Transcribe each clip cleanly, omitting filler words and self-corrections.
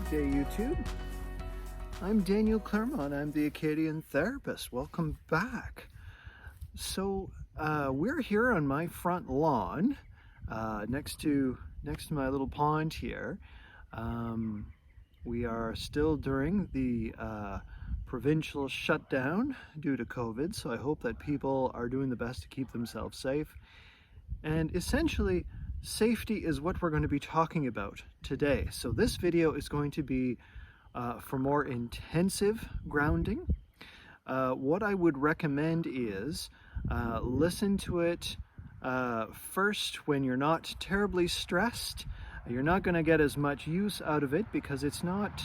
Good day, YouTube. I'm Daniel Claremont. I'm the Acadian therapist. Welcome back. So we're here on my front lawn, next to my little pond here. We are still during the provincial shutdown due to COVID, so I hope that people are doing the best to keep themselves safe. And essentially, safety is what we're going to be talking about today. So this video is going to be for more intensive grounding. What I would recommend is listen to it first when you're not terribly stressed. You're not going to get as much use out of it because it's not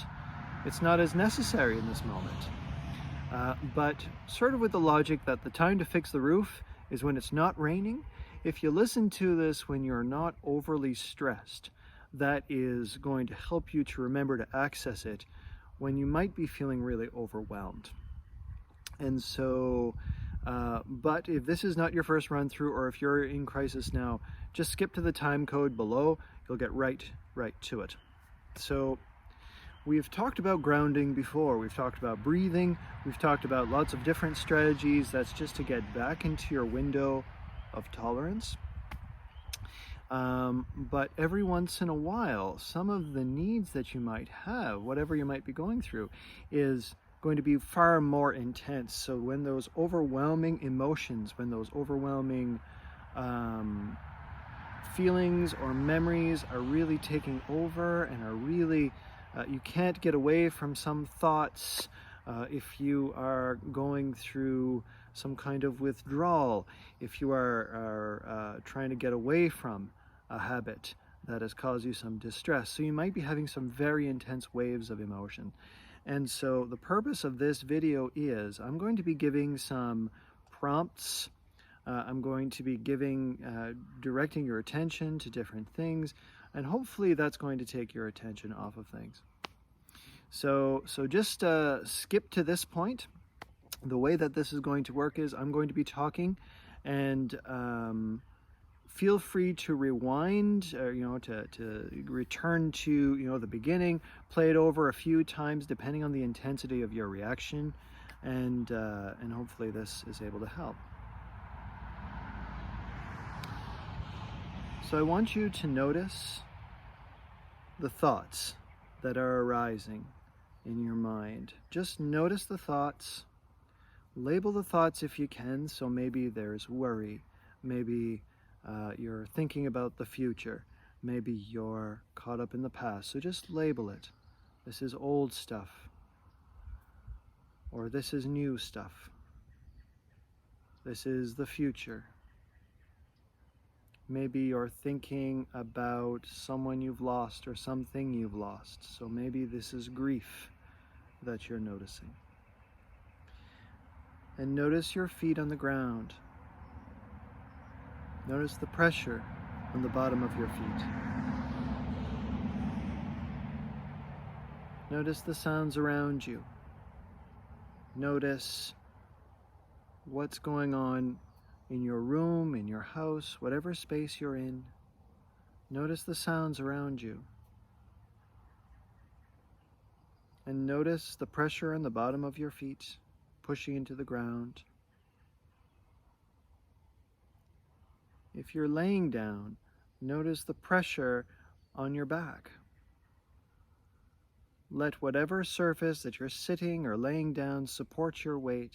as necessary in this moment. But sort of with the logic that the time to fix the roof is when it's not raining. If you listen to this when you're not overly stressed, that is going to help you to remember to access it when you might be feeling really overwhelmed. And so, but if this is not your first run through, or if you're in crisis now, just skip to the time code below. You'll get right to it. So we've talked about grounding before. We've talked about breathing. We've talked about lots of different strategies. That's just to get back into your window of tolerance. But every once in a while, some of the needs that you might have, whatever you might be going through, is going to be far more intense. So when those overwhelming emotions, when those overwhelming feelings or memories are really taking over and are really, you can't get away from some thoughts, if you are going through some kind of withdrawal, if you are trying to get away from a habit that has caused you some distress. So you might be having some very intense waves of emotion. And so the purpose of this video is I'm going to be giving some prompts. I'm going to be directing your attention to different things, and hopefully that's going to take your attention off of things. So just skip to this point. The way that this is going to work is I'm going to be talking, and feel free to rewind, to return to, the beginning, play it over a few times depending on the intensity of your reaction, and hopefully this is able to help. So I want you to notice the thoughts that are arising in your mind. Just notice the thoughts. Label the thoughts if you can. So maybe there's worry, maybe you're thinking about the future, maybe you're caught up in the past. So just label it. This is old stuff, or this is new stuff. This is the future. Maybe you're thinking about someone you've lost or something you've lost. So maybe this is grief that you're noticing. And notice your feet on the ground. Notice the pressure on the bottom of your feet. Notice the sounds around you. Notice what's going on in your room, in your house, whatever space you're in. Notice the sounds around you. And notice the pressure on the bottom of your feet, pushing into the ground. If you're laying down, notice the pressure on your back. Let whatever surface that you're sitting or laying down support your weight.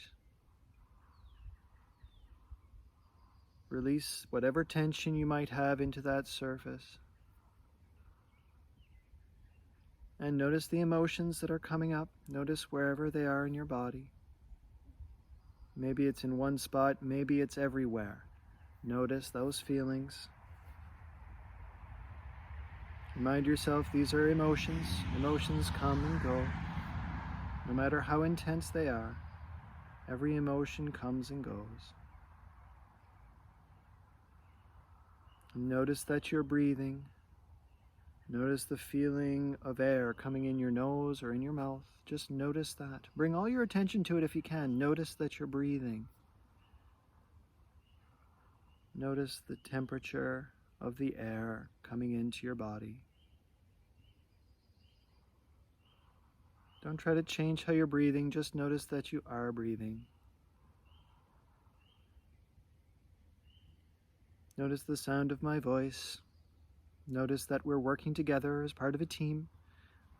Release whatever tension you might have into that surface. And notice the emotions that are coming up. Notice wherever they are in your body. Maybe it's in one spot, maybe it's everywhere. Notice those feelings. Remind yourself these are emotions. Emotions come and go. No matter how intense they are, every emotion comes and goes. Notice that you're breathing. Notice the feeling of air coming in your nose or in your mouth. Just notice that. Bring all your attention to it if you can. Notice that you're breathing. Notice the temperature of the air coming into your body. Don't try to change how you're breathing, just notice that you are breathing. Notice the sound of my voice. Notice that we're working together as part of a team,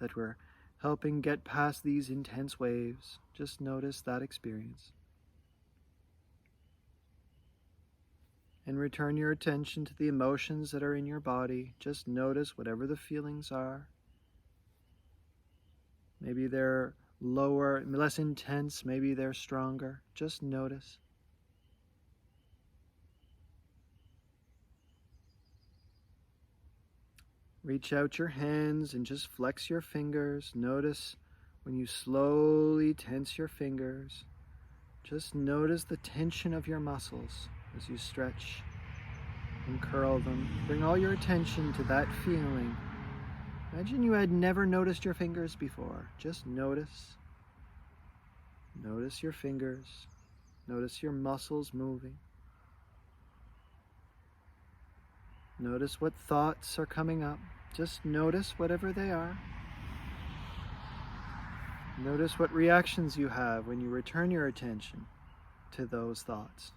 that we're helping get past these intense waves. Just notice that experience. And return your attention to the emotions that are in your body. Just notice whatever the feelings are. Maybe they're lower, less intense, maybe they're stronger. Just notice. Reach out your hands and just flex your fingers. Notice when you slowly tense your fingers. Just notice the tension of your muscles as you stretch and curl them. Bring all your attention to that feeling. Imagine you had never noticed your fingers before. Just notice. Notice your fingers. Notice your muscles moving. Notice what thoughts are coming up. Just notice whatever they are. Notice what reactions you have when you return your attention to those thoughts.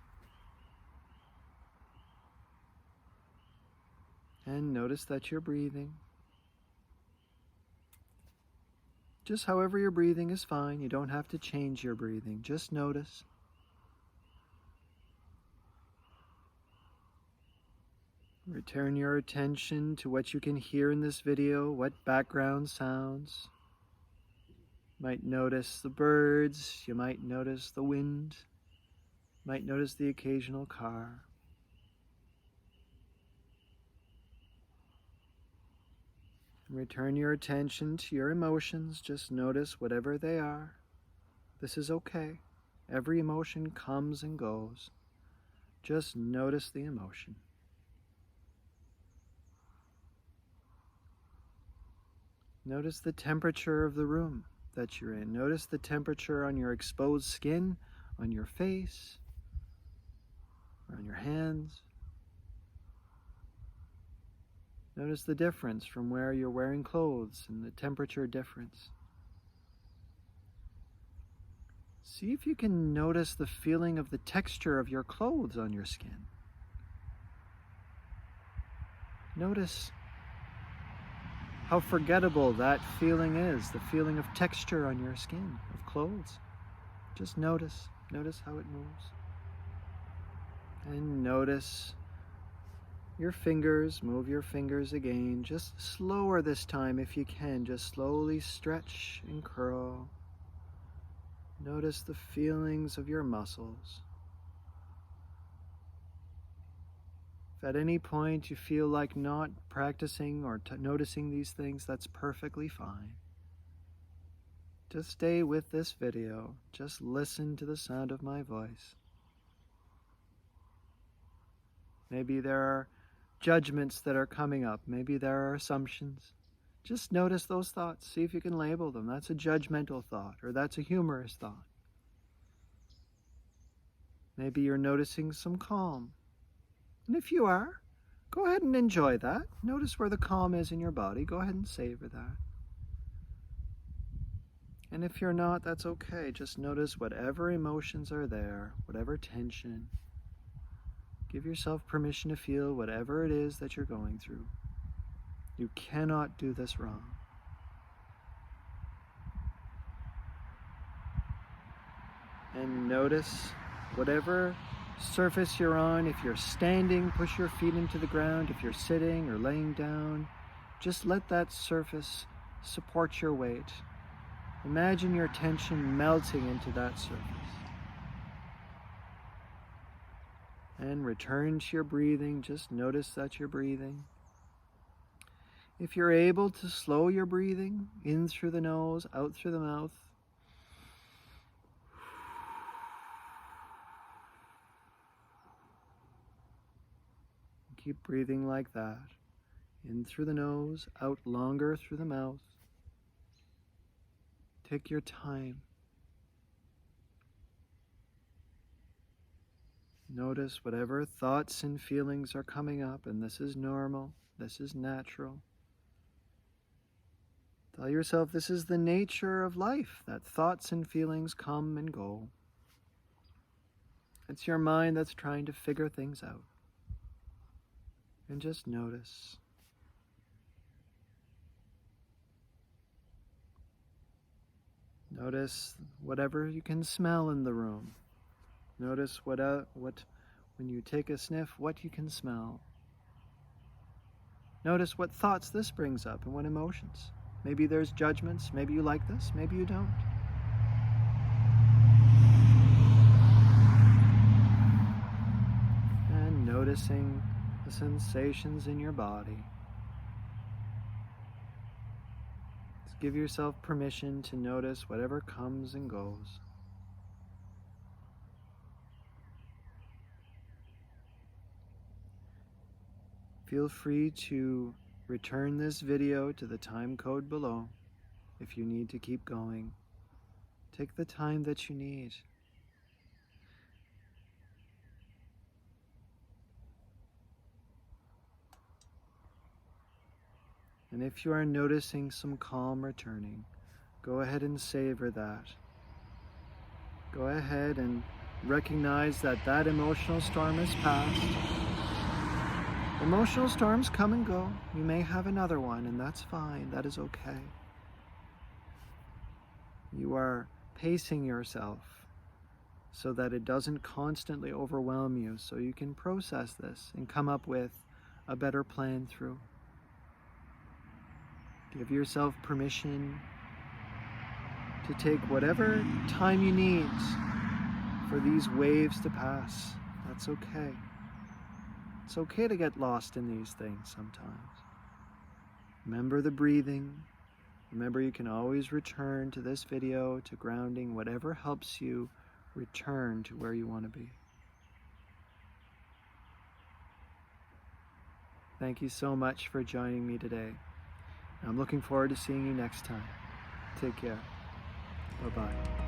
And notice that you're breathing. Just however you're breathing is fine. You don't have to change your breathing. Just notice. Return your attention to what you can hear in this video, what background sounds. You might notice the birds, you might notice the wind, you might notice the occasional car. Return your attention to your emotions. Just notice whatever they are. This is okay. Every emotion comes and goes. Just notice the emotion. Notice the temperature of the room that you're in. Notice the temperature on your exposed skin, on your face, or on your hands. Notice the difference from where you're wearing clothes and the temperature difference. See if you can notice the feeling of the texture of your clothes on your skin. Notice how forgettable that feeling is, the feeling of texture on your skin, of clothes. Just notice how it moves. And notice your fingers, move your fingers again, just slower this time if you can, just slowly stretch and curl. Notice the feelings of your muscles. If at any point you feel like not practicing or noticing these things, that's perfectly fine. Just stay with this video. Just listen to the sound of my voice. Maybe there are judgments that are coming up. Maybe there are assumptions. Just notice those thoughts. See if you can label them. That's a judgmental thought, or that's a humorous thought. Maybe you're noticing some calm. And if you are, go ahead and enjoy that. Notice where the calm is in your body. Go ahead and savor that. And if you're not, that's okay. Just notice whatever emotions are there, whatever tension. Give yourself permission to feel whatever it is that you're going through. You cannot do this wrong. And notice whatever surface you're on. If you're standing, push your feet into the ground. If you're sitting or laying down, just let that surface support your weight. Imagine your tension melting into that surface. And return to your breathing. Just notice that you're breathing. If you're able to slow your breathing, in through the nose, out through the mouth. Keep breathing like that. In through the nose, out longer through the mouth. Take your time. Notice whatever thoughts and feelings are coming up, and this is normal, this is natural. Tell yourself this is the nature of life, that thoughts and feelings come and go. It's your mind that's trying to figure things out. And just notice. Notice whatever you can smell in the room. Notice what when you take a sniff, what you can smell. Notice what thoughts this brings up and what emotions. Maybe there's judgments, maybe you like this, maybe you don't. And noticing the sensations in your body. Just give yourself permission to notice whatever comes and goes. Feel free to return this video to the time code below if you need to keep going. Take the time that you need. And if you are noticing some calm returning, go ahead and savor that. Go ahead and recognize that that emotional storm is past. Emotional storms come and go. You may have another one, and that's fine. That is okay. You are pacing yourself so that it doesn't constantly overwhelm you, so you can process this and come up with a better plan through. Give yourself permission to take whatever time you need for these waves to pass. That's okay. It's okay to get lost in these things sometimes. Remember the breathing. Remember you can always return to this video, to grounding, whatever helps you return to where you want to be. Thank you so much for joining me today. I'm looking forward to seeing you next time. Take care. Bye-bye.